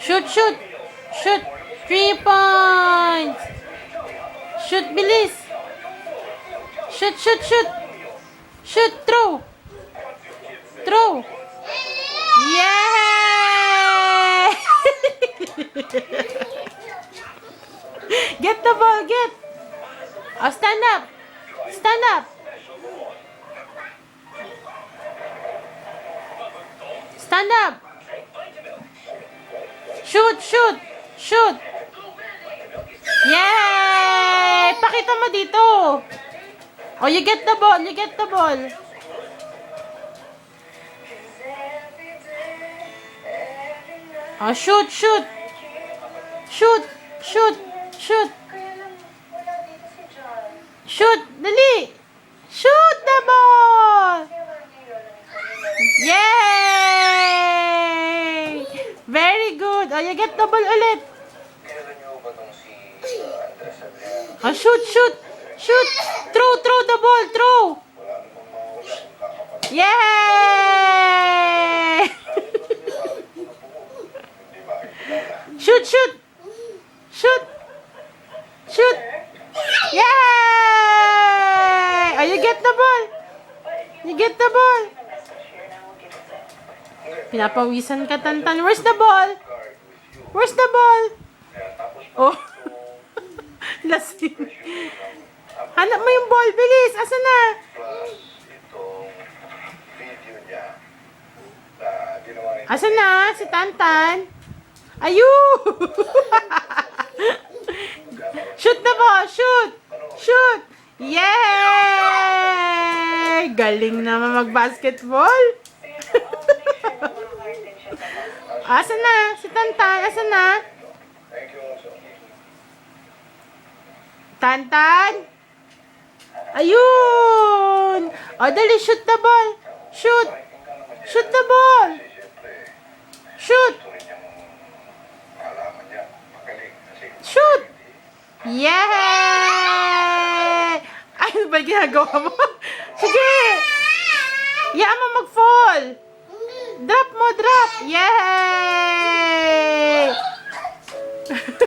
Shoot, shoot. Shoot. 3 points. Shoot, bilis. Shoot, shoot, shoot. Shoot, throw. Throw. Yeah! Get the ball, get. Oh, stand up. Stand up. Stand up. Shoot, shoot. Shoot. Yay! Pakita mo dito. Oh, you get the ball. You get the ball. Oh, shoot, shoot. Shoot, shoot, shoot. Shoot, dali. Shoot the ball. Yay! Very good. Oh, you get the ball ulit. Oh, shoot, shoot. Shoot. Throw, throw the ball. Throw. Yay! Shoot, shoot. Shoot. Shoot. Yay! Oh, you get the ball. You get the ball. Pinapawisan ka, Tantan. Where's the ball? Where's the ball? Oh. Lasing. Hanap mo yung ball. Bilis. Asa na? Asa na? Si Tantan. Ayun! Shoot the ball! Shoot! Shoot! Yay! Galing naman mag-basketball. Asa na? Si Tantan, asa na? Tantan? Ayun! O, dali, shoot the ball. Shoot! Shoot the ball! Shoot! Shoot! Yay! Ano ba ginagawa mo? Sige! Iyaan mo mag-fall! Drop mo, drop! Yay!